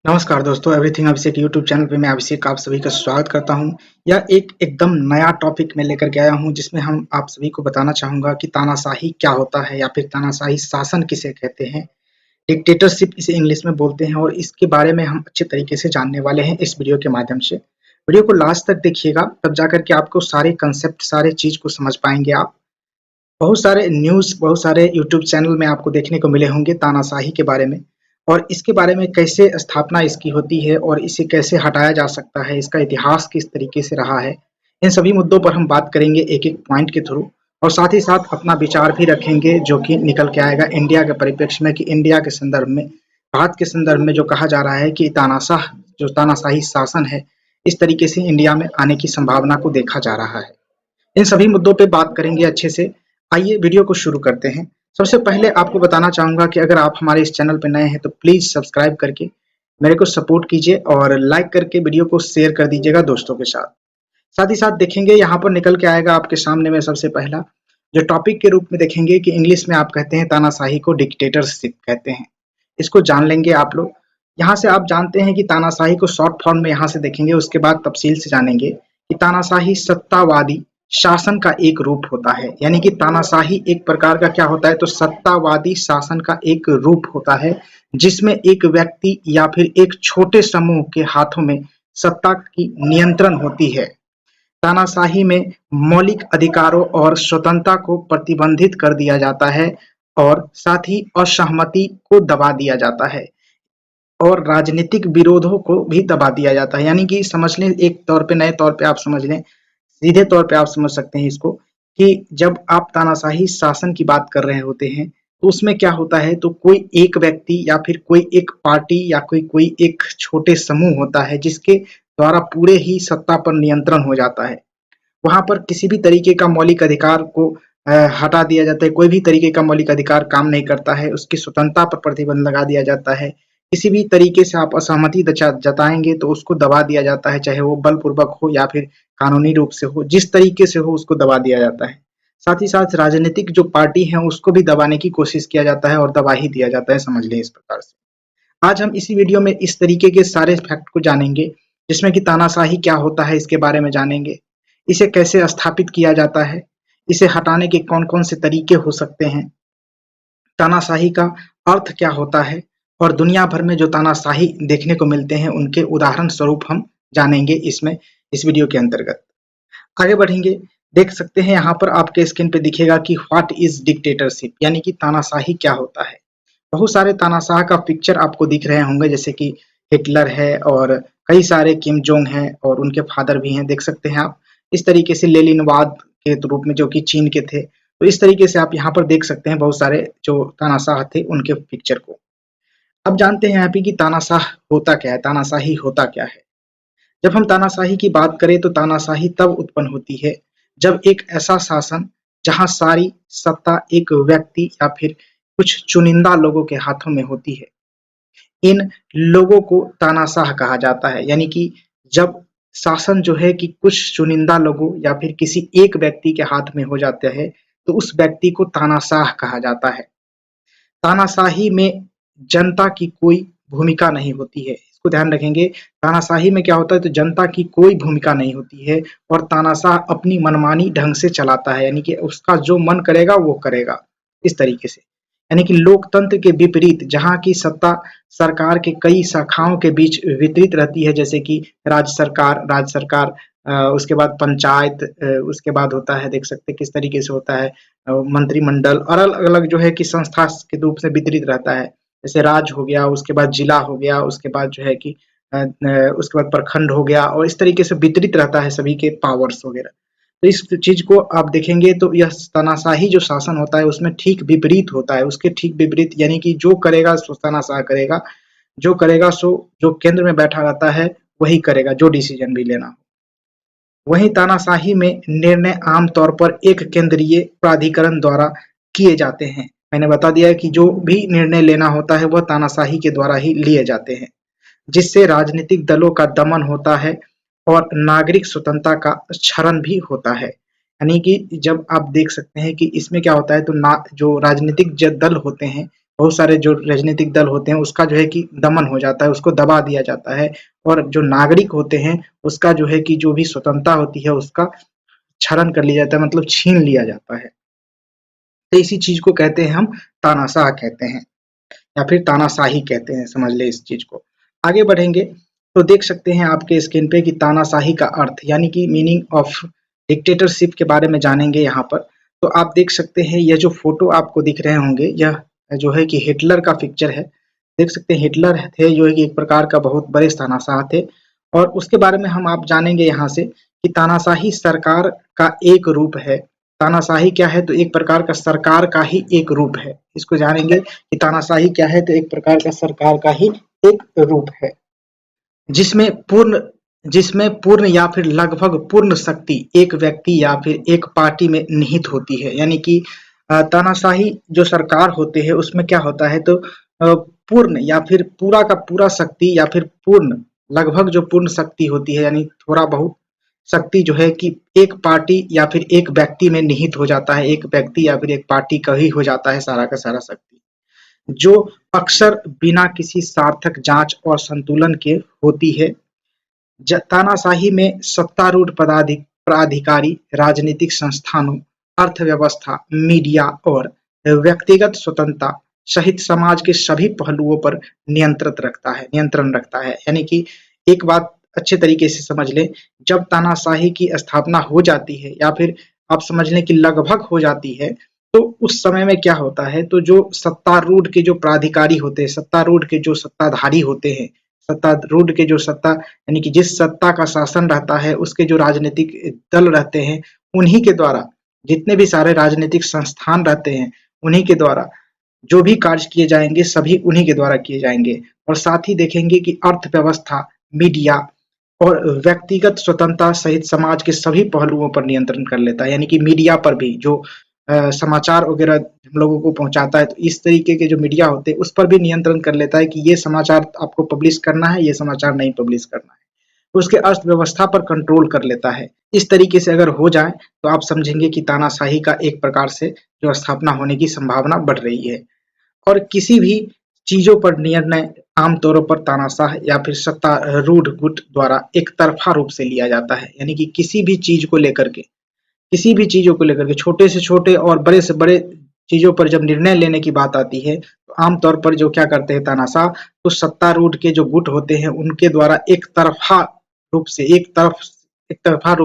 नमस्कार दोस्तों, एवरीथिंग अभिषेक YouTube channel पे मैं अभिषेक आप सभी का स्वागत करता हूं। यह एक एकदम नया टॉपिक मैं लेकर के आया हूं जिसमें हम आप सभी को बताना चाहूँगा कि तानाशाही क्या होता है या फिर तानाशाही शासन किसे कहते हैं। डिक्टेटरशिप इसे इंग्लिश में बोलते हैं और इसके बारे में हम अच्छे तरीके से जानने वाले हैं इस वीडियो के माध्यम से। वीडियो को लास्ट तक देखिएगा, तब जाकर के आपको सारे कंसेप्ट, सारे चीज़ को समझ पाएँगे आप। बहुत सारे न्यूज़, बहुत सारे यूट्यूब चैनल में आपको देखने को मिले होंगे तानाशाही के बारे में और इसके बारे में कैसे स्थापना इसकी होती है और इसे कैसे हटाया जा सकता है, इसका इतिहास किस तरीके से रहा है। इन सभी मुद्दों पर हम बात करेंगे एक-एक पॉइंट के थ्रू और साथ ही साथ अपना विचार भी रखेंगे जो कि निकल के आएगा इंडिया के परिप्रेक्ष्य में कि इंडिया के संदर्भ में, भारत के संदर्भ में जो कहा जा रहा है कि तानाशाही शासन है, इस तरीके से इंडिया में आने की संभावना को देखा जा रहा है। इन सभी मुद्दों पे बात करेंगे अच्छे से। आइए वीडियो को शुरू करते हैं। सबसे पहले आपको बताना चाहूँगा कि अगर आप हमारे इस चैनल पे नए हैं तो प्लीज़ सब्सक्राइब करके मेरे को सपोर्ट कीजिए और लाइक करके वीडियो को शेयर कर दीजिएगा दोस्तों के साथ। साथ ही साथ देखेंगे यहाँ पर निकल के आएगा आपके सामने में सबसे पहला जो टॉपिक के रूप में देखेंगे कि इंग्लिश में आप कहते हैं तानाशाही को डिक्टेटरशिप कहते हैं। इसको जान लेंगे आप लोग। यहाँ से आप जानते हैं कि तानाशाही को शॉर्ट फॉर्म में यहाँ से देखेंगे, उसके बाद तफसील से जानेंगे कि तानाशाही सत्तावादी शासन का एक रूप होता है। यानी कि तानाशाही एक प्रकार का क्या होता है, तो सत्तावादी शासन का एक रूप होता है जिसमें एक व्यक्ति या फिर एक छोटे समूह के हाथों में सत्ता की नियंत्रण होती है। तानाशाही में मौलिक अधिकारों और स्वतंत्रता को प्रतिबंधित कर दिया जाता है और साथ ही असहमति को दबा दिया जाता है और राजनीतिक विरोधों को भी दबा दिया जाता है। यानी कि समझ लें, एक तौर पे, नए तौर पे आप समझ लें, सीधे तौर पे आप समझ सकते हैं इसको कि जब आप तानाशाही शासन की बात कर रहे होते हैं तो उसमें क्या होता है, तो कोई एक व्यक्ति या फिर कोई एक पार्टी या कोई कोई एक छोटे समूह होता है जिसके द्वारा पूरे ही सत्ता पर नियंत्रण हो जाता है। वहाँ पर किसी भी तरीके का मौलिक अधिकार को हटा दिया जाता है, कोई भी तरीके का मौलिक अधिकार काम नहीं करता है, उसकी स्वतंत्रता पर प्रतिबंध लगा दिया जाता है। किसी भी तरीके से आप असहमति जताएंगे तो उसको दबा दिया जाता है, चाहे वो बलपूर्वक हो या फिर कानूनी रूप से हो, जिस तरीके से हो उसको दबा दिया जाता है। साथ ही साथ राजनीतिक जो पार्टी है उसको भी दबाने की कोशिश किया जाता है और दबा ही दिया जाता है, समझ लें इस प्रकार से। आज हम इसी वीडियो में इस तरीके के सारे फैक्ट को जानेंगे जिसमें कि तानाशाही क्या होता है इसके बारे में जानेंगे, इसे कैसे स्थापित किया जाता है, इसे हटाने के कौन-कौन से तरीके हो सकते हैं, तानाशाही का अर्थ क्या होता है और दुनिया भर में जो तानाशाही देखने को मिलते हैं उनके उदाहरण स्वरूप हम जानेंगे इसमें, इस वीडियो के अंतर्गत। आगे बढ़ेंगे, देख सकते हैं यहाँ पर आपके स्क्रीन पे दिखेगा कि व्हाट इज डिक्टेटरशिप, यानी कि तानाशाही क्या होता है। बहुत सारे तानाशाह का पिक्चर आपको दिख रहे होंगे, जैसे कि हिटलर है और कई सारे किम जोंग हैं और उनके फादर भी हैं, देख सकते हैं आप। इस तरीके से लेनिनवाद के रूप में जो कि चीन के थे, तो इस तरीके से आप यहाँ पर देख सकते हैं बहुत सारे जो तानाशाह थे उनके पिक्चर को। अब जानते हैं यहाँ पे कि तानाशाह होता क्या है, तानाशाही होता क्या है। जब हम तानाशाही की बात करें तो तानाशाही तब उत्पन्न होती है जब एक ऐसा शासन जहां सारी सत्ता एक व्यक्ति या फिर कुछ चुनिंदा लोगों के हाथों में होती है। इन लोगों को तानाशाह कहा जाता है। यानी कि जब शासन जो है कि कुछ चुनिंदा लोगों या फिर किसी एक व्यक्ति के हाथ में हो जाता है तो उस व्यक्ति को तानाशाह कहा जाता है। तानाशाही में जनता की कोई भूमिका नहीं होती है, इसको ध्यान रखेंगे। तानाशाही में क्या होता है, तो जनता की कोई भूमिका नहीं होती है और तानाशाह अपनी मनमानी ढंग से चलाता है, यानी कि उसका जो मन करेगा वो करेगा, इस तरीके से। यानी कि लोकतंत्र के विपरीत जहाँ की सत्ता सरकार के कई शाखाओं के बीच वितरित रहती है, जैसे कि राज्य सरकार, उसके बाद पंचायत, उसके बाद होता है, देख सकते हैं किस तरीके से होता है, मंत्रिमंडल और अलग-अलग जो है कि संस्था के रूप से वितरित रहता है। जैसे राज्य हो गया, उसके बाद जिला हो गया, उसके बाद जो है कि उसके बाद प्रखंड हो गया और इस तरीके से वितरित रहता है सभी के पावर्स वगैरह। तो इस चीज़ को आप देखेंगे तो यह तानाशाही जो शासन होता है उसमें ठीक विपरीत होता है, उसके ठीक विपरीत, यानी कि जो करेगा सो तानाशाह करेगा, जो करेगा सो जो केंद्र में बैठा रहता है वही करेगा, जो डिसीजन भी लेना हो। वहीं तानाशाही में निर्णय आम तौर पर एक केंद्रीय प्राधिकरण द्वारा किए जाते हैं। मैंने बता दिया है कि जो भी निर्णय लेना होता है वह तानाशाही के द्वारा ही लिए जाते हैं, जिससे राजनीतिक दलों का दमन होता है और नागरिक स्वतंत्रता का क्षरण भी होता है। यानी कि जब आप देख सकते हैं कि इसमें क्या होता है, तो ना जो राजनीतिक दल होते हैं बहुत सारे जो राजनीतिक दल होते हैं उसका जो है कि दमन हो जाता है, उसको दबा दिया जाता है और जो नागरिक होते हैं उसका जो है कि जो भी स्वतंत्रता होती है उसका क्षरण कर लिया जाता है, मतलब छीन लिया जाता है। तो इसी चीज को कहते हैं हम तानाशाह कहते हैं या फिर तानाशाही कहते हैं, समझ ले इस चीज को। आगे बढ़ेंगे तो देख सकते हैं आपके स्क्रीन पे कि तानाशाही का अर्थ यानी कि मीनिंग ऑफ डिक्टेटरशिप के बारे में जानेंगे यहाँ पर। तो आप देख सकते हैं ये जो फोटो आपको दिख रहे होंगे यह जो है कि हिटलर का पिक्चर है। देख सकते हैं हिटलर थे जो है कि एक प्रकार का बहुत बड़े तानाशाह थे और उसके बारे में हम आप जानेंगे यहाँ से कि तानाशाही सरकार का एक रूप है। तानाशाही क्या है? तो एक प्रकार का सरकार का ही एक रूप है। इसको जानेंगे कि तानाशाही क्या है? तो एक प्रकार का सरकार का ही एक रूप है जिसमें पूर्ण जिसमें पूर्ण या फिर लगभग पूर्ण शक्ति एक व्यक्ति या फिर एक पार्टी में निहित होती है। यानी कि तानाशाही जो सरकार होते हैं उसमें क्या होता है तो पूर्ण या फिर पूरा का पूरा शक्ति या फिर पूर्ण लगभग जो पूर्ण शक्ति होती है यानी थोड़ा बहुत शक्ति जो है कि एक पार्टी या फिर एक व्यक्ति में निहित हो जाता है। एक व्यक्ति या फिर एक पार्टी का ही हो जाता है सारा का सारा शक्ति, जो अक्सर बिना किसी सार्थक जांच और संतुलन के होती है। तानाशाही में सत्तारूढ़ पदाधिकारी राजनीतिक संस्थानों, अर्थव्यवस्था, मीडिया और व्यक्तिगत स्वतंत्रता सहित समाज के सभी पहलुओं पर नियंत्रण रखता है। यानी कि एक बात अच्छे तरीके से समझ लें, जब तानाशाही की स्थापना हो जाती है या फिर आप समझ लें कि लगभग हो जाती है तो उस समय में क्या होता है तो जो सत्तारूढ़ के जो प्राधिकारी होते हैं, सत्तारूढ़ के जो सत्ताधारी होते हैं, सत्तारूढ़ के जो सत्ता यानी कि जिस सत्ता का शासन रहता है उसके जो राजनीतिक दल रहते हैं उन्हीं के द्वारा, जितने भी सारे राजनीतिक संस्थान रहते हैं उन्हीं के द्वारा जो भी कार्य किए जाएंगे सभी उन्हीं के द्वारा किए जाएंगे। और साथ ही देखेंगे कि अर्थव्यवस्था, मीडिया और व्यक्तिगत स्वतंत्रता सहित समाज के सभी पहलुओं पर नियंत्रण कर लेता है। यानी कि मीडिया पर भी जो समाचार वगैरह हम लोगों को पहुंचाता है तो इस तरीके के जो मीडिया होते हैं उस पर भी नियंत्रण कर लेता है कि ये समाचार आपको पब्लिश करना है, ये समाचार नहीं पब्लिश करना है। तो उसके अर्थव्यवस्था पर कंट्रोल कर लेता है। इस तरीके से अगर हो जाए तो आप समझेंगे कि तानाशाही का एक प्रकार से जो स्थापना होने की संभावना बढ़ रही है। और किसी भी चीजों पर निर्णय आमतौर पर तानाशाह या फिर सत्तारूढ़ गुट द्वारा एक तरफा रूप से लिया जाता है। यानी कि किसी भी चीजों को लेकर के छोटे से छोटे और बड़े से बड़े चीजों पर जब निर्णय लेने की बात आती है तो आमतौर पर जो क्या करते हैं तानाशाह, तो सत्तारूढ़ के जो गुट होते हैं उनके द्वारा एक तरफा रूप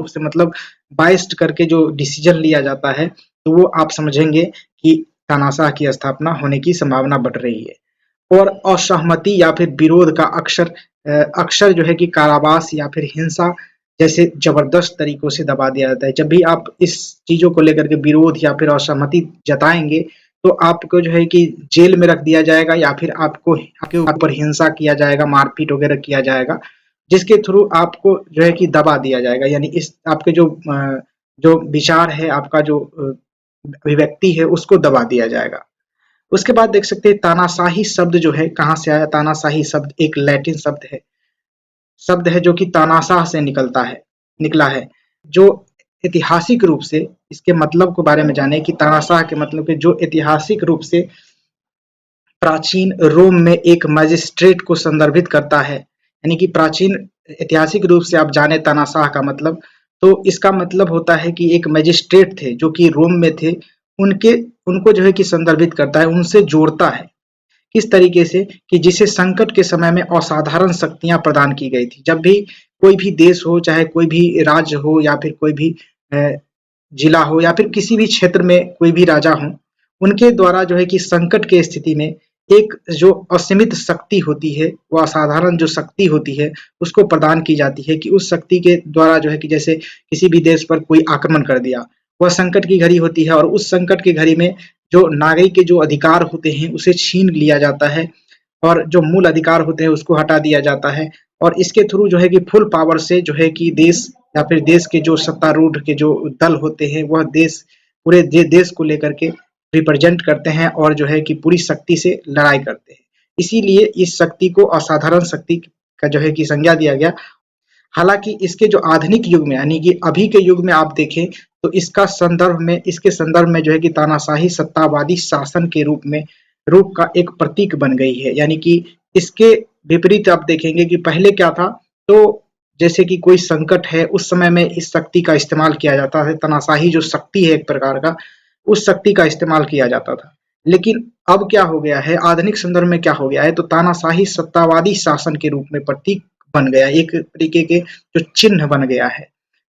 से मतलब बाइस्ड करके जो डिसीजन लिया जाता है तो वो आप समझेंगे कि तानाशाह की स्थापना होने की संभावना बढ़ रही है। और असहमति या फिर विरोध का अक्सर जो है कि कारावास या फिर हिंसा जैसे जबरदस्त तरीकों से दबा दिया जाता है। जब भी आप इस चीजों को लेकर के विरोध या फिर असहमति जताएंगे तो आपको जो है कि जेल में रख दिया जाएगा या फिर आपके ऊपर हिंसा किया जाएगा, मारपीट वगैरह किया जाएगा, जिसके थ्रू आपको जो है कि दबा दिया जाएगा। यानी इस आपके जो विचार है, आपका जो अभिव्यक्ति है उसको दबा दिया जाएगा। उसके बाद देख सकते हैं तानाशाही शब्द जो है कहाँ से आया। तानाशाही शब्द एक लैटिन शब्द है जो कि तानाशाह से निकला है। जो ऐतिहासिक रूप से इसके मतलब के बारे में जाने कि तानाशाह के मतलब के जो ऐतिहासिक रूप से प्राचीन रोम में एक मजिस्ट्रेट को संदर्भित करता है। यानी कि प्राचीन ऐतिहासिक रूप से आप जाने तानाशाह का मतलब, तो इसका मतलब होता है कि एक मजिस्ट्रेट थे जो कि रोम में थे, उनके उनको जो है कि संदर्भित करता है, उनसे जोड़ता है। किस तरीके से कि जिसे संकट के समय में असाधारण शक्तियां प्रदान की गई थी। जब भी कोई भी देश हो, चाहे कोई भी राज्य हो या फिर कोई भी जिला हो या फिर किसी भी क्षेत्र में कोई भी राजा हो, उनके द्वारा जो है कि संकट के स्थिति में एक जो असीमित शक्ति होती है, वो असाधारण जो शक्ति होती है उसको प्रदान की जाती है कि उस शक्ति के द्वारा जो है कि जैसे किसी भी देश पर कोई आक्रमण कर दिया, वह संकट की घड़ी होती है और उस संकट की घड़ी में जो नागरिक के जो अधिकार होते हैं उसे छीन लिया जाता है और जो मूल अधिकार होते हैं उसको हटा दिया जाता है। और इसके थ्रू जो है कि फुल पावर से जो है कि देश या फिर देश के जो सत्तारूढ़ के जो दल होते हैं वह पूरे देश को लेकर के रिप्रेजेंट करते हैं और जो है कि पूरी शक्ति से लड़ाई करते हैं। इसीलिए इस शक्ति को असाधारण शक्ति का जो है कि संज्ञा दिया गया। हालांकि इसके जो आधुनिक युग में यानी कि अभी के युग में आप देखें तो इसके संदर्भ में जो है कि तानाशाही सत्तावादी शासन के रूप में रूप का एक प्रतीक बन गई है। यानी कि इसके विपरीत आप देखेंगे कि पहले क्या था, तो जैसे कि कोई संकट है, उस समय में इस शक्ति का इस्तेमाल किया जाता है। तानाशाही जो शक्ति है एक प्रकार का, उस शक्ति का इस्तेमाल किया जाता था। लेकिन अब क्या हो गया है, आधुनिक संदर्भ में क्या हो गया है, तो तानाशाही सत्तावादी शासन के रूप में प्रतीक बन गया, एक तरीके के जो चिन्ह बन गया है,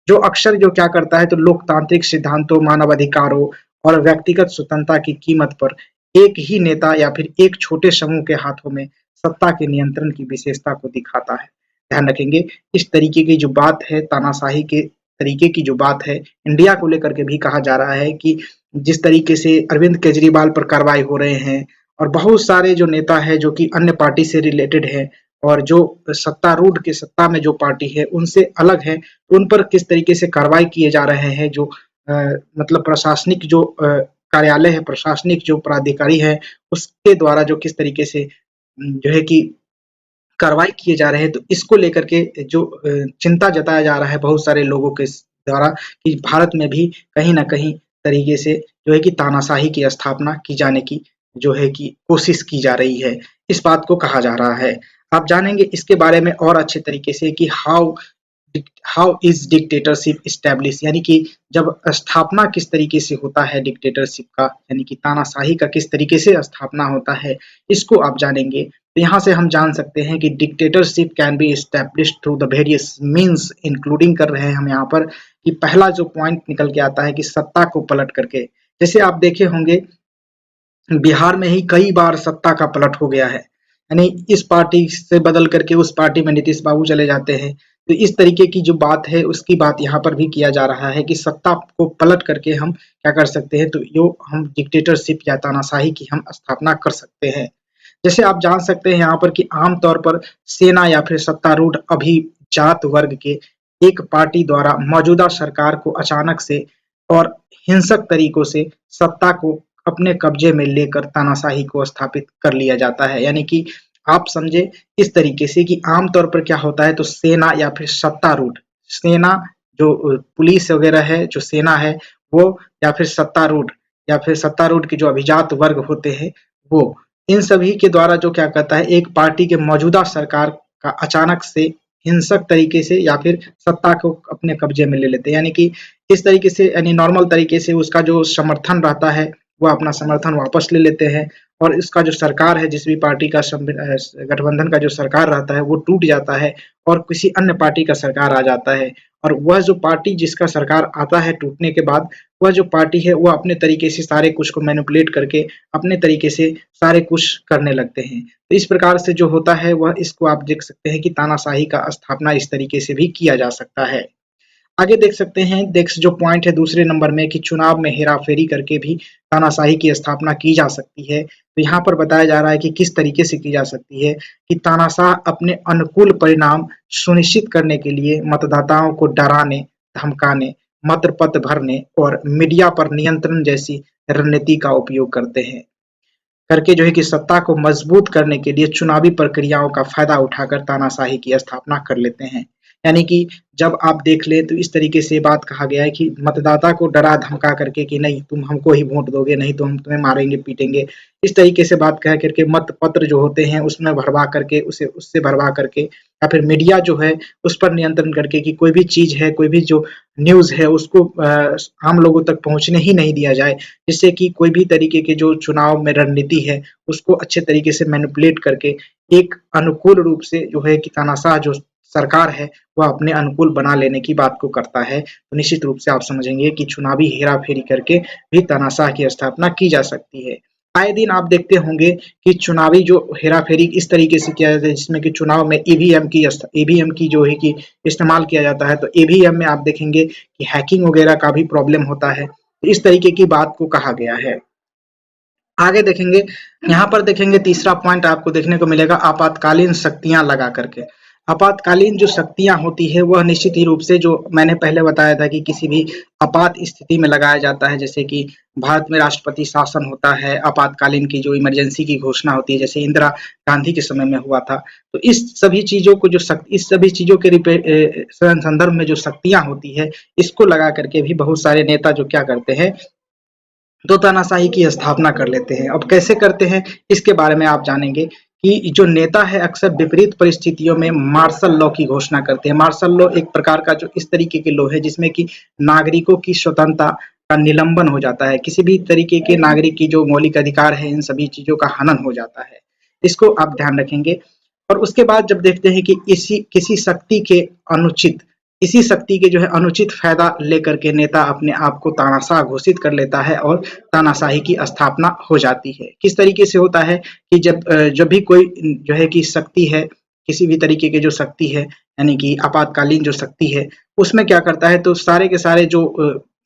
जो अक्सर जो क्या करता है, तो लोकतांत्रिक सिद्धांतों, मानवाधिकारों और व्यक्तिगत स्वतंत्रता की कीमत पर एक ही नेता या फिर एक छोटे समूह के हाथों में सत्ता के नियंत्रण की विशेषता को दिखाता है। ध्यान रखेंगे, इस तरीके की जो बात है, तानाशाही के तरीके की जो बात है, इंडिया को लेकर के भी कहा जा रहा है कि जिस तरीके से अरविंद केजरीवाल पर कार्रवाई हो रहे हैं और बहुत सारे जो नेता हैं जो कि अन्य पार्टी से रिलेटेड है और जो सत्तारूढ़ के सत्ता में जो पार्टी है उनसे अलग है, उन पर किस तरीके से कार्रवाई किए जा रहे हैं, जो मतलब प्रशासनिक जो कार्यालय है, प्रशासनिक जो प्राधिकारी है, उसके द्वारा जो किस तरीके से जो है कि कार्रवाई किए जा रहे हैं, तो इसको लेकर के जो चिंता जताया जा रहा है बहुत सारे लोगों के द्वारा कि भारत में भी कहीं न कहीं तरीके से जो है कि तानाशाही की स्थापना की जाने की जो है कि कोशिश की जा रही है। इस बात को कहा जा रहा है। आप जानेंगे इसके बारे में और अच्छे तरीके से कि हाउ इज़ डिक्टेटरशिप एस्टेब्लिश, यानी कि जब स्थापना किस तरीके से होता है डिक्टेटरशिप का, यानी कि तानाशाही का किस तरीके से स्थापना होता है, इसको आप जानेंगे। तो यहाँ से हम जान सकते हैं कि dictatorship can be established through the various means, including कर रहे हैं हम यहाँ पर कि पहला जो पॉइंट निकल के आता है कि सत्ता को पलट करके। जैसे आप देखे होंगे बिहार में ही कई बार सत्ता का पलट हो गया है, यानी इस पार्टी से बदल करके उस पार्टी में नीतीश बाबू चले जाते हैं। तो इस तरीके की जो बात है उसकी बात यहाँ पर भी किया जा रहा है कि सत्ता को पलट करके हम क्या कर सकते हैं, तो यो हम डिक्टेटरशिप या तानाशाही की हम स्थापना कर सकते हैं। जैसे आप जान सकते हैं यहाँ पर कि आम तौर पर सेना या फिर सत्तारूढ़ अभिजात वर्ग के एक पार्टी द्वारा मौजूदा सरकार को अचानक से और हिंसक तरीकों से सत्ता को अपने कब्जे में लेकर तानाशाही को स्थापित कर लिया जाता है। यानी कि आप समझे इस तरीके से कि आम तौर पर क्या होता है, तो सेना या फिर सत्तारूढ़, सेना जो पुलिस वगैरह है, जो सेना है वो, या फिर सत्तारूढ़ के जो अभिजात वर्ग होते हैं वो, इन सभी के द्वारा जो क्या कहता है, एक पार्टी के मौजूदा सरकार का अचानक से हिंसक तरीके से या फिर सत्ता को अपने कब्जे में ले लेते हैं। यानी कि इस तरीके से, यानी नॉर्मल तरीके से उसका जो समर्थन रहता है वो अपना समर्थन वापस ले लेते हैं और इसका जो सरकार है, जिस भी पार्टी का गठबंधन का जो सरकार रहता है वो टूट जाता है और किसी अन्य पार्टी का सरकार आ जाता है। और वह जो पार्टी जिसका सरकार आता है टूटने के बाद, वह जो पार्टी है वो अपने तरीके से सारे कुछ को मैनिपुलेट करके अपने तरीके से सारे कुछ करने लगते हैं। तो इस प्रकार से जो होता है वह, इसको आप देख सकते हैं कि तानाशाही का स्थापना इस तरीके से भी किया जा सकता है। आगे देख सकते हैं, नेक्स्ट जो पॉइंट है दूसरे नंबर में कि चुनाव में हेरा-फेरी करके भी तानाशाही की स्थापना की जा सकती है। तो यहाँ पर बताया जा रहा है कि किस तरीके से की जा सकती है कि तानाशाह अपने अनुकूल परिणाम सुनिश्चित करने के लिए मतदाताओं को डराने, धमकाने, मतपत्र भरने और मीडिया पर नियंत्रण जैसी रणनीति का उपयोग करते हैं। करके जो है कि सत्ता को मजबूत करने के लिए चुनावी प्रक्रियाओं का फायदा उठाकर तानाशाही की स्थापना कर लेते हैं। यानी कि जब आप देख लें तो इस तरीके से बात कहा गया है कि मतदाता को डरा धमका करके कि नहीं तुम हमको ही वोट दोगे, नहीं तो हम तुम्हें मारेंगे पीटेंगे, इस तरीके से बात कह करके मत पत्र जो होते हैं उसमें भरवा करके उसे उससे भरवा करके या फिर मीडिया जो है उस पर नियंत्रण करके कि कोई भी चीज है, कोई भी जो न्यूज़ है उसको आम लोगों तक पहुंचने ही नहीं दिया जाए, जिससे कि कोई भी तरीके के जो चुनाव में रणनीति है उसको अच्छे तरीके से मैनिपुलेट करके एक अनुकूल रूप से जो है कि तानाशाह जो सरकार है वह अपने अनुकूल बना लेने की बात को करता है। तो निश्चित रूप से आप समझेंगे कि चुनावी हेरा-फेरी करके भी तानाशाह की स्थापना की जा सकती है। आए दिन आप देखते होंगे कि चुनावी जो हेरा-फेरी इस तरीके से किया जाता है जिसमें कि चुनाव में ईवीएम की जो है कि इस्तेमाल किया जाता है। तो ईवीएम में आप देखेंगे कि हैकिंग वगैरह का भी प्रॉब्लम होता है। तो इस तरीके की बात को कहा गया है। आगे देखेंगे, यहाँ पर देखेंगे तीसरा पॉइंट आपको देखने को मिलेगा आपातकालीन शक्तियाँ लगा करके। आपातकालीन जो शक्तियाँ होती है वह निश्चित ही रूप से जो मैंने पहले बताया था कि किसी भी आपात स्थिति में लगाया जाता है, जैसे कि भारत में राष्ट्रपति शासन होता है, आपातकालीन की जो इमरजेंसी की घोषणा होती है जैसे इंदिरा गांधी के समय में हुआ था। तो इस सभी चीज़ों को इस सभी चीज़ों के संदर्भ में जो शक्तियाँ होती है इसको लगा करके भी बहुत सारे नेता जो क्या करते हैं तो तानाशाही की स्थापना कर लेते हैं। अब कैसे करते हैं इसके बारे में आप जानेंगे कि जो नेता है अक्सर विपरीत परिस्थितियों में मार्शल लॉ की घोषणा करते हैं। मार्शल लॉ एक प्रकार का जो इस तरीके के लॉ है जिसमें कि नागरिकों की स्वतंत्रता का निलंबन हो जाता है। किसी भी तरीके के नागरिक की जो मौलिक अधिकार है इन सभी चीजों का हनन हो जाता है। इसको आप ध्यान रखेंगे। और उसके बाद जब देखते हैं कि इसी किसी शक्ति के अनुचित इसी शक्ति के जो है अनुचित फायदा लेकर के नेता अपने आप को तानाशाह घोषित कर लेता है और तानाशाही की स्थापना हो जाती है। किस तरीके से होता है कि जब भी कोई जो है कि शक्ति है, किसी भी तरीके की जो शक्ति है यानी कि आपातकालीन जो शक्ति है, उसमें क्या करता है तो सारे के सारे जो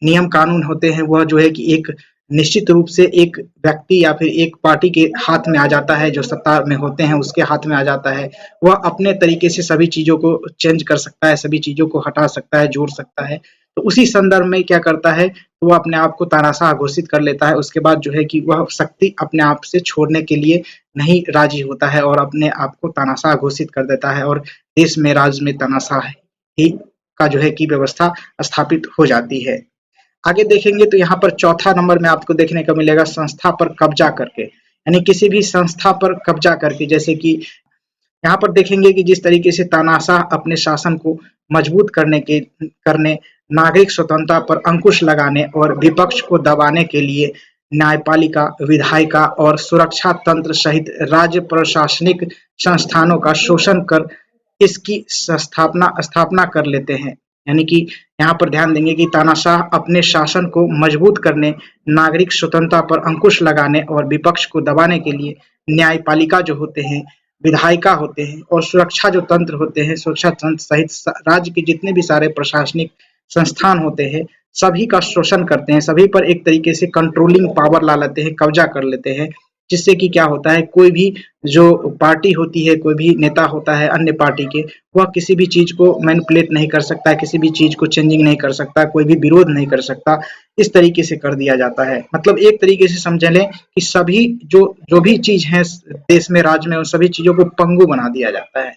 नियम कानून होते हैं वह जो है कि एक निश्चित रूप से एक व्यक्ति या फिर एक पार्टी के हाथ में आ जाता है, जो सत्ता में होते हैं उसके हाथ में आ जाता है। वह अपने तरीके से सभी चीज़ों को चेंज कर सकता है, सभी चीज़ों को हटा सकता है, जोड़ सकता है। तो उसी संदर्भ में क्या करता है, तो वो अपने आप को तानाशाह घोषित कर लेता है। उसके बाद जो है कि वह शक्ति अपने आप से छोड़ने के लिए नहीं राजी होता है और अपने आप को तानाशाह घोषित कर देता है और देश में राज्य में तानाशाही का जो है कि व्यवस्था स्थापित हो जाती है। आगे देखेंगे तो यहाँ पर चौथा नंबर में आपको देखने को मिलेगा संस्था पर कब्जा करके, यानी किसी भी संस्था पर कब्जा करके। जैसे कि यहाँ पर देखेंगे कि जिस तरीके से तानाशाह अपने शासन को मजबूत करने, नागरिक स्वतंत्रता पर अंकुश लगाने और विपक्ष को दबाने के लिए न्यायपालिका, विधायिका और सुरक्षा तंत्र सहित राज्य प्रशासनिक संस्थानों का शोषण कर इसकी स्थापना कर लेते हैं। यानी कि यहाँ पर ध्यान देंगे कि तानाशाह अपने शासन को मजबूत करने, नागरिक स्वतंत्रता पर अंकुश लगाने और विपक्ष को दबाने के लिए न्यायपालिका जो होते हैं, विधायिका होते हैं और सुरक्षा जो तंत्र होते हैं, सुरक्षा तंत्र सहित राज्य के जितने भी सारे प्रशासनिक संस्थान होते हैं, सभी का शोषण करते हैं, सभी पर एक तरीके से कंट्रोलिंग पावर ला लेते हैं, कब्जा कर लेते हैं। जिससे कि क्या होता है, कोई भी जो पार्टी होती है, कोई भी नेता होता है अन्य पार्टी के, वह किसी भी चीज को मैनिपुलेट नहीं कर सकता है, किसी भी चीज को चेंजिंग नहीं कर सकता, कोई भी विरोध नहीं कर सकता। इस तरीके से कर दिया जाता है। मतलब एक तरीके से समझ लें कि सभी जो जो भी चीज है देश में, राज्य में, उन सभी चीजों को पंगु बना दिया जाता है।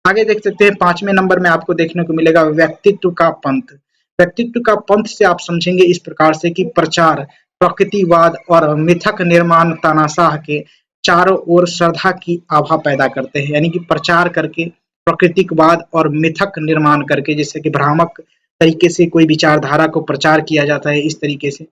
आगे देख सकते हैं 5वें नंबर में आपको देखने को मिलेगा व्यक्तित्व का पंथ। व्यक्तित्व का पंथ से आप समझेंगे इस प्रकार से कि प्रचार, प्रकृतिवाद और मिथक निर्माण तानाशाह के चारों ओर श्रद्धा की आभा पैदा करते हैं। यानी कि प्रचार करके, प्राकृतिकवाद और मिथक निर्माण करके, जैसे कि भ्रामक तरीके से कोई विचारधारा को प्रचार किया जाता है इस तरीके से।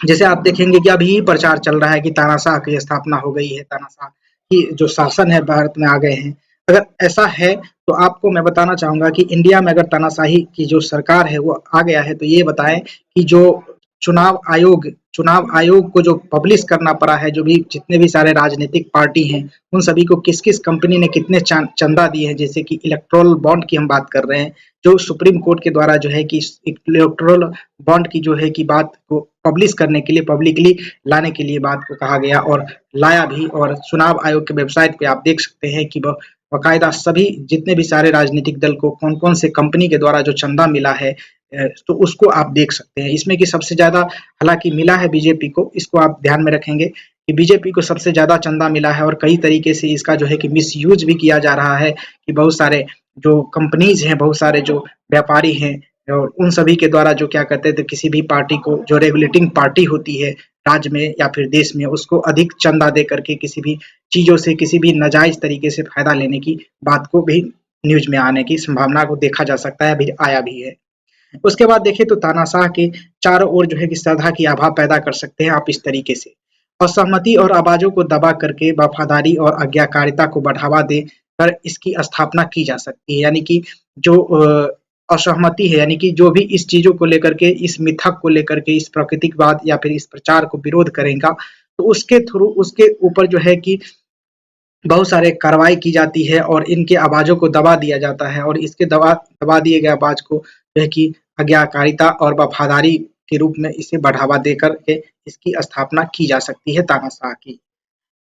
जैसे आप देखेंगे कि अभी प्रचार चल रहा है कि तानाशाह की स्थापना हो गई है, तानाशाह की जो शासन है भारत में आ गए हैं। अगर ऐसा है तो आपको मैं बताना चाहूंगा कि इंडिया में अगर तानाशाही की जो सरकार है वो आ गया है तो ये बताएं कि जो चुनाव आयोग को जो पब्लिश करना पड़ा है, जो भी जितने भी सारे राजनीतिक पार्टी हैं उन सभी को किस किस कंपनी ने कितने चंदा दिए हैं। जैसे कि इलेक्टोरल बॉन्ड की हम बात कर रहे हैं, जो सुप्रीम कोर्ट के द्वारा जो है कि इलेक्टोरल बॉन्ड की जो है कि बात को पब्लिश करने के लिए, पब्लिकली लाने के लिए बात को कहा गया और लाया भी। और चुनाव आयोग के वेबसाइट पे आप देख सकते हैं कि बाकायदा सभी जितने भी सारे राजनीतिक दल को कौन कौन से कंपनी के द्वारा जो चंदा मिला है, तो उसको आप देख सकते हैं। इसमें कि सबसे ज्यादा हालांकि मिला है बीजेपी को, इसको आप ध्यान में रखेंगे कि बीजेपी को सबसे ज्यादा चंदा मिला है और कई तरीके से इसका जो है कि मिसयूज भी किया जा रहा है कि बहुत सारे जो कंपनीज हैं, बहुत सारे जो व्यापारी हैं और उन सभी के द्वारा जो क्या कहते हैं, तो किसी भी पार्टी को, जो रेगुलेटिंग पार्टी होती है राज्य में या फिर देश में, उसको अधिक चंदा दे करके किसी भी चीजों से, किसी भी नाजायज तरीके से फायदा लेने की बात को भी न्यूज में आने की संभावना को देखा जा सकता है, अभी आया भी है। उसके बाद देखें तो तानाशाह के चारों ओर जो है कि श्रद्धा की आभा पैदा कर सकते हैं आप इस तरीके से। असहमति और आवाजों को दबा करके वफादारी और आज्ञाकारिता को बढ़ावा दे कर इसकी स्थापना की जा सकती है। यानी कि जो असहमति है, यानी कि जो भी इस चीजों को लेकर के, इस मिथक को लेकर के, इस प्राकृतिकवाद या फिर इस प्रचार को विरोध करेगा, तो उसके थ्रू उसके ऊपर जो है कि बहुत सारे कार्रवाई की जाती है और इनके आवाजों को दबा दिया जाता है और इसके दबा दिए गए आवाज को जो है कि आज्ञाकारिता और वफादारी के रूप में इसे बढ़ावा देकर के इसकी स्थापना की जा सकती है तानाशाह की।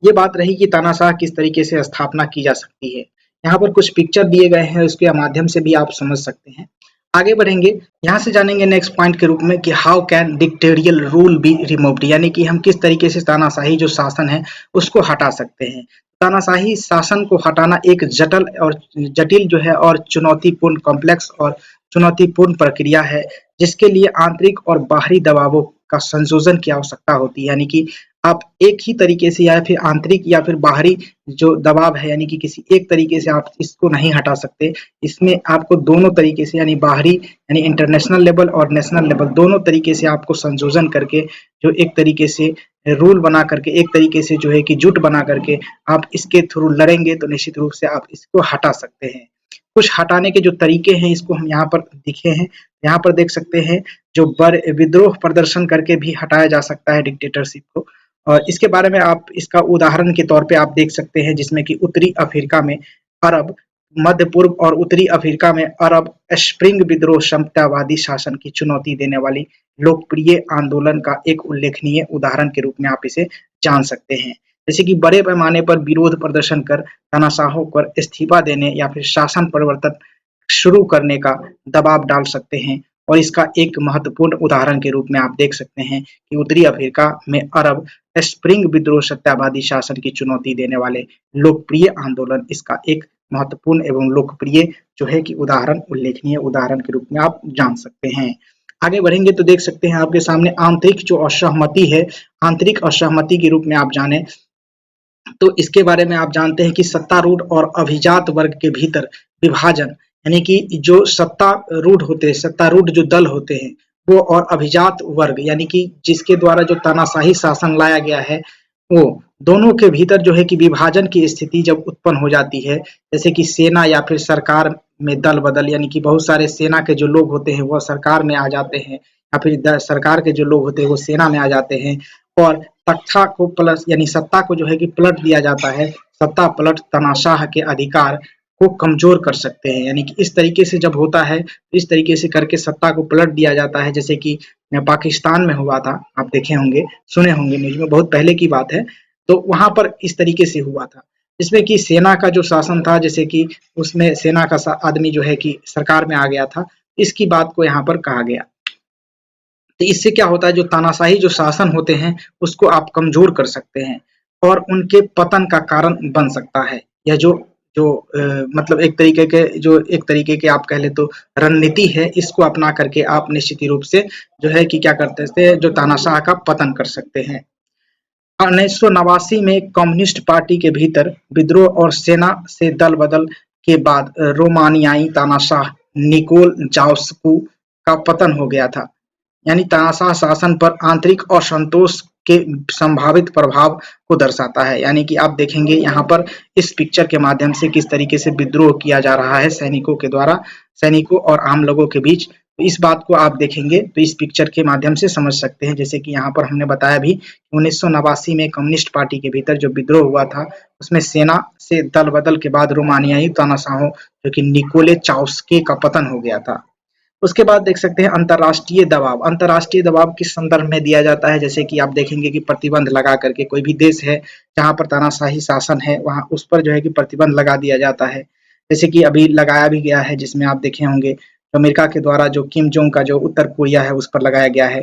ये बात रही कि तानाशाह किस तरीके से स्थापना की जा सकती है। यहाँ पर कुछ पिक्चर दिए गए हैं, उसके माध्यम से भी आप समझ सकते हैं। आगे बढ़ेंगे, यहाँ से जानेंगे नेक्स्ट पॉइंट के रूप में कि how can dictatorial rule be removed, यानी कि हम किस तरीके से तानाशाही जो शासन है उसको हटा सकते हैं। तानाशाही शासन को हटाना एक जटिल जो है और चुनौतीपूर्ण, कॉम्प्लेक्स और चुनौतीपूर्ण प्रक्रिया है, जिसके लिए आंतरिक और बाहरी दबावों का संशोधन की आवश्यकता होती है, यानी कि आप एक ही तरीके से या फिर आंतरिक या फिर बाहरी जो दबाव है यानी कि किसी एक तरीके से आप इसको नहीं हटा सकते। इसमें आपको दोनों तरीके से यानी बाहरी यानी इंटरनेशनल लेवल और नेशनल लेवल दोनों तरीके से आपको संशोधन करके जो एक तरीके से रूल बना करके एक तरीके से जो है कि जुट बना करके आप इसके थ्रू लड़ेंगे तो निश्चित रूप से आप इसको हटा सकते हैं। कुछ हटाने के जो तरीके हैं इसको हम यहाँ पर दिखे हैं। यहाँ पर देख सकते हैं जो विद्रोह प्रदर्शन करके भी हटाया जा सकता है डिक्टेटरशिप को। और इसके बारे में आप इसका उदाहरण के तौर पे आप देख सकते हैं जिसमें कि उत्तरी अफ्रीका में अरब, मध्य पूर्व और उत्तरी अफ्रीका में अरब स्प्रिंग विद्रोह समतावादी शासन की चुनौती देने वाली लोकप्रिय आंदोलन का एक उल्लेखनीय उदाहरण के रूप में आप इसे जान सकते हैं। जैसे कि बड़े पैमाने पर विरोध प्रदर्शन कर तानाशाहों पर इस्तीफा देने या फिर शासन परिवर्तन शुरू करने का दबाव डाल सकते हैं। और इसका एक महत्वपूर्ण उदाहरण के रूप में आप देख सकते हैं कि उत्तरी अफ्रीका में अरब स्प्रिंग विद्रोह सत्तावादी शासन की चुनौती देने वाले लोकप्रिय आंदोलन इसका एक महत्वपूर्ण एवं लोकप्रिय जो है कि उदाहरण उल्लेखनीय उदाहरण के रूप में आप जान सकते हैं। आगे बढ़ेंगे तो देख सकते हैं आपके सामने आंतरिक जो असहमति है, आंतरिक असहमति के रूप में आप जाने तो इसके बारे में आप जानते हैं कि सत्तारूढ़ और अभिजात वर्ग के भीतर विभाजन यानी कि जो सत्तारूढ़ होते हैं, सत्तारूढ़ जो दल होते हैं वो और अभिजात वर्ग यानी कि जिसके द्वारा जो तानाशाही शासन लाया गया है वो दोनों के भीतर जो है कि विभाजन की स्थिति जब उत्पन्न हो जाती है, जैसे कि सेना या फिर सरकार में दल बदल यानी कि बहुत सारे सेना के जो लोग होते हैं वो सरकार में आ जाते हैं या फिर सरकार के जो लोग होते हैं वो सेना में आ जाते हैं और तख्ता को प्लस यानी सत्ता को जो है कि पलट दिया जाता है। सत्ता पलट तानाशाह के अधिकार को कमजोर कर सकते हैं, यानी कि इस तरीके से जब होता है इस तरीके से करके सत्ता को पलट दिया जाता है। जैसे कि पाकिस्तान में हुआ था, आप देखे होंगे सुने होंगे न्यूज में, बहुत पहले की बात है। तो वहां पर इस तरीके से हुआ था जिसमें कि सेना का जो शासन था, जैसे कि उसमें सेना का आदमी जो है कि सरकार में आ गया था, इसकी बात को यहाँ पर कहा गया। तो इससे क्या होता है जो तानाशाही जो शासन होते हैं उसको आप कमजोर कर सकते हैं और उनके पतन का कारण बन सकता है। यह जो जो मतलब एक तरीके के आप कह ले तो रणनीति है, इसको अपना करके आप निश्चित रूप से जो है कि क्या करते थे जो तानाशाह का पतन कर सकते हैं। 1989 में कम्युनिस्ट पार्टी के भीतर विद्रोह और सेना से दल बदल के बाद रोमानियाई तानाशाह निकोल चाउशेस्कू का पतन हो गया था। यानी तानाशाह शासन पर आंतरिक असंतोष के संभावित प्रभाव को दर्शाता है। यानी कि आप देखेंगे यहाँ पर इस पिक्चर के माध्यम से किस तरीके से विद्रोह किया जा रहा है सैनिकों के द्वारा, सैनिकों और आम लोगों के बीच। तो इस बात को आप देखेंगे तो इस पिक्चर के माध्यम से समझ सकते हैं। जैसे कि यहाँ पर हमने बताया भी 1989 में कम्युनिस्ट पार्टी के भीतर जो विद्रोह हुआ था उसमें सेना से दल बदल के बाद रोमानियाई तानाशाहों जो कि निकोले चाउशेस्कू का पतन हो गया था। उसके बाद देख सकते हैं अंतर्राष्ट्रीय दबाव किस संदर्भ में दिया जाता है। जैसे कि आप देखेंगे कि प्रतिबंध लगा करके कोई भी देश है जहां पर तानाशाही शासन है वहां उस पर जो है कि प्रतिबंध लगा दिया जाता है। जैसे कि अभी लगाया भी गया है जिसमें आप देखे होंगे अमेरिका के द्वारा जो किम जोंग का जो उत्तर कोरिया है उस पर लगाया गया है।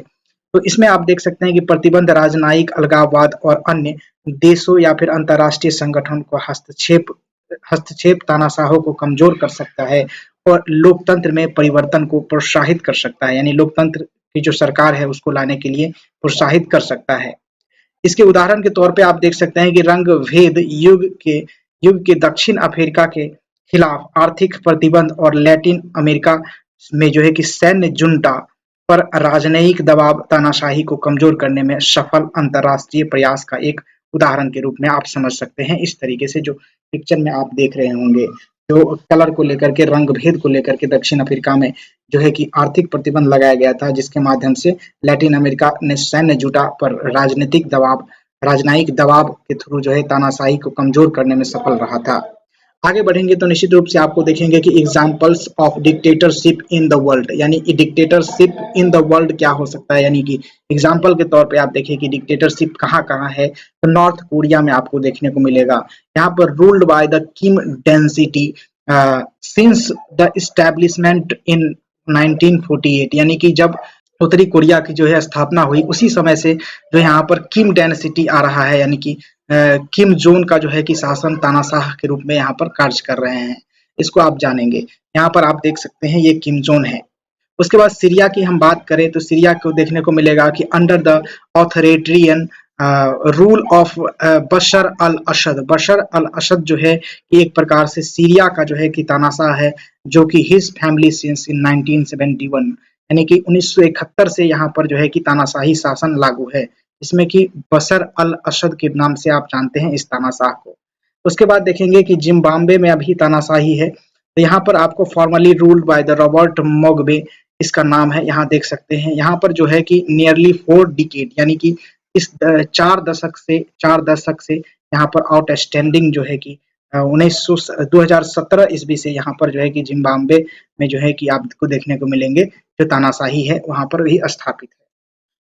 तो इसमें आप देख सकते हैं कि प्रतिबंध राजनयिक अलगाववाद और अन्य देशों या फिर अंतर्राष्ट्रीय संगठन को हस्तक्षेप तानाशाहों को कमजोर कर सकता है और लोकतंत्र में परिवर्तन को प्रोत्साहित कर सकता है। यानी लोकतंत्र की जो सरकार है उसको लाने के लिए प्रोत्साहित कर सकता है। इसके उदाहरण के तौर पे आप देख सकते हैं कि रंग भेद युग के दक्षिण अफ्रीका के खिलाफ आर्थिक प्रतिबंध और लैटिन अमेरिका में जो है कि सैन्य जुंटा पर राजनयिक दबाव तानाशाही को कमजोर करने में सफल अंतर्राष्ट्रीय प्रयास का एक उदाहरण के रूप में आप समझ सकते हैं। इस तरीके से जो पिक्चर में आप देख रहे होंगे जो कलर को लेकर के रंग भेद को लेकर के दक्षिण अफ्रीका में जो है कि आर्थिक प्रतिबंध लगाया गया था जिसके माध्यम से लैटिन अमेरिका ने सैन्य जुटा पर राजनयिक दबाव के थ्रू जो है तानाशाही को कमजोर करने में सफल रहा था। आगे बढ़ेंगे तो निश्चित रूप से आपको देखेंगे कि examples of dictatorship in the world, यानी डिक्टेटरशिप इन द वर्ल्ड क्या हो सकता है। यानी कि एग्जाम्पल के तौर पे आप देखिए कि डिक्टेटरशिप कहाँ कहाँ है। तो नॉर्थ कोरिया में आपको देखने को मिलेगा, यहाँ पर ruled by the Kim density since the establishment इन 1948, यानी कि जब उत्तरी कोरिया की जो है स्थापना हुई उसी समय से जो यहाँ पर किम डेंसिटी आ रहा है, यानी कि किम जोन का जो है कि शासन तानाशाह के रूप में यहाँ पर कार्य कर रहे हैं। इसको आप जानेंगे। यहाँ पर आप देख सकते हैं ये किम जोन है। उसके बाद सीरिया की हम बात करें तो सीरिया को देखने को मिलेगा कि under the authoritarian rule of Bashar al Assad जो है कि एक प्रकार से सीरिया का जो है कि तानाशाह है, जो कि हिज फैमिली सिंस इन 1971 यानी कि 1971 से यहाँ पर जो है कि तानाशाही शासन लागू है, इसमें कि बशर अल असद के नाम से आप जानते हैं इस तानाशाह को। उसके बाद देखेंगे कि जिम्बाब्वे में अभी तानाशाही है, तो यहाँ पर आपको formally ruled by the Robert Mugabe इसका नाम है, यहाँ देख सकते हैं। यहाँ पर जो है कि नियरली 4 डिकेड यानी कि इस 4 दशक से यहाँ पर आउटस्टैंडिंग जो है कि 2017 ईस्वी से यहाँ पर जो है कि जिम्बाब्वे में जो है कि आपको देखने को मिलेंगे जो तानाशाही है वहाँ पर भी स्थापित है।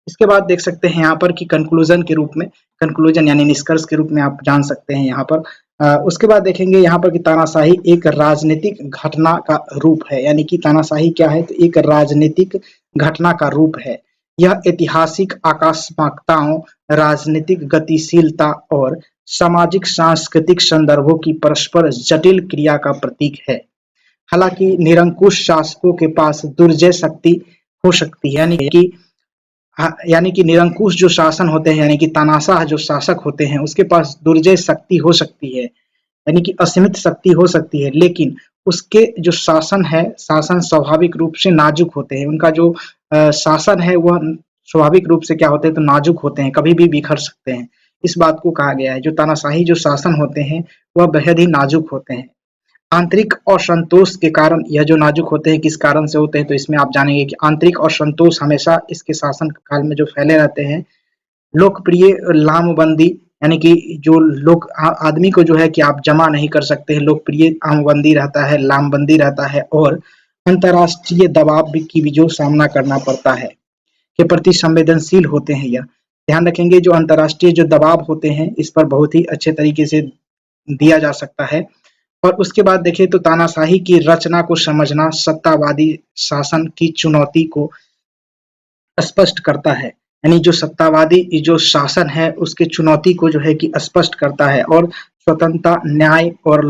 इसके बाद देख सकते हैं यहाँ पर कि कंक्लूजन के रूप में, कंक्लूजन यानी निष्कर्ष के रूप में आप जान सकते हैं यहाँ पर। उसके बाद देखेंगे यहाँ पर कि तानाशाही एक राजनीतिक घटना का रूप है, यानी कि तानाशाही क्या है तो एक राजनीतिक घटना का रूप है। यह ऐतिहासिक आकस्मिकताओं, राजनीतिक गतिशीलता और सामाजिक सांस्कृतिक संदर्भों की परस्पर जटिल क्रिया का प्रतीक है। हालांकि निरंकुश शासकों के पास दुर्जय शक्ति हो सकती है, यानी कि निरंकुश जो शासन होते हैं यानी कि तानाशाह जो शासक होते हैं उसके पास दुर्जय शक्ति हो सकती है, यानी कि असीमित शक्ति हो सकती है, लेकिन उसके जो शासन है, शासन स्वाभाविक रूप से नाजुक होते हैं। उनका जो शासन है वह स्वाभाविक रूप से क्या होते हैं तो नाजुक होते हैं, कभी भी बिखर सकते हैं। इस बात को कहा गया है, जो तानाशाही जो शासन होते हैं वह बेहद ही नाजुक होते हैं। आंतरिक असंतोष के कारण यह जो नाजुक होते हैं किस कारण से होते हैं तो इसमें आप जानेंगे कि आंतरिक असंतोष हमेशा इसके शासन काल में जो फैले रहते हैं। लोकप्रिय लामबंदी यानी कि जो लोग आदमी को जो है कि आप जमा नहीं कर सकते हैं, लोकप्रिय आमबंदी रहता है, लामबंदी रहता है और अंतर्राष्ट्रीय दबाव की भी जो सामना करना पड़ता है के प्रति संवेदनशील होते हैं। यह ध्यान रखेंगे जो अंतर्राष्ट्रीय जो दबाव होते हैं इस पर बहुत ही अच्छे तरीके से दिया जा सकता है। और उसके बाद देखिए तो तानाशाही की रचना को समझना सत्तावादी शासन की चुनौती को स्पष्ट करता है, यानी जो सत्तावादी जो शासन है उसके चुनौती को जो है कि स्पष्ट करता है और स्वतंत्रता, न्याय और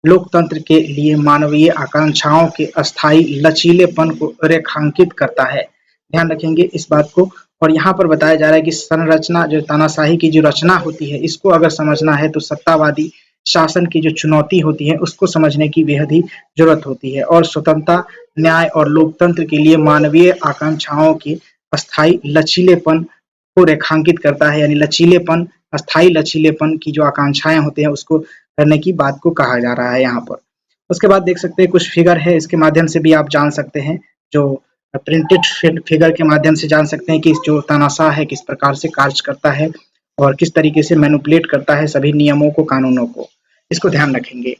लोकतंत्र के लिए मानवीय आकांक्षाओं के अस्थायी लचीलेपन को रेखांकित करता है। ध्यान रखेंगे इस बात को। और यहाँ पर बताया जा रहा है कि संरचना जो तानाशाही की जो रचना होती है इसको अगर समझना है तो सत्तावादी शासन की जो चुनौती होती है उसको समझने की बेहद ही जरूरत होती है और स्वतंत्रता, न्याय और लोकतंत्र के लिए मानवीय आकांक्षाओं के अस्थायी लचीलेपन को रेखांकित करता है, यानी लचीलेपन, अस्थायी लचीलेपन की जो आकांक्षाएं होते हैं उसको करने की बात को कहा जा रहा है यहाँ पर। उसके बाद देख सकते हैं कुछ फिगर है, इसके माध्यम से भी आप जान सकते हैं, जो प्रिंटेड फिगर के माध्यम से जान सकते हैं कि जो तानाशाह है किस प्रकार से कार्य करता है और किस तरीके से मैनिपुलेट करता है सभी नियमों को, कानूनों को। इसको ध्यान रखेंगे।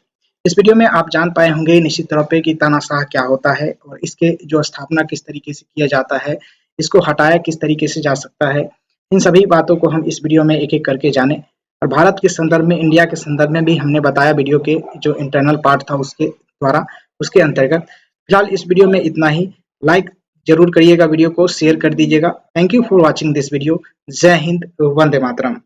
इस वीडियो में आप जान पाए होंगे निश्चित तौर पे कि तानाशाह क्या होता है और इसके जो स्थापना किस तरीके से किया जाता है, इसको हटाया किस तरीके से जा सकता है। इन सभी बातों को हम इस वीडियो में एक-एक करके जाने और भारत के संदर्भ में, इंडिया के संदर्भ में भी हमने बताया वीडियो के जो इंटरनल पार्ट था उसके द्वारा, उसके अंतर्गत। फिलहाल इस वीडियो में इतना ही। लाइक जरूर करिएगा, वीडियो को शेयर कर दीजिएगा। Thank you for watching this video. जय हिंद, वंदे मातरम।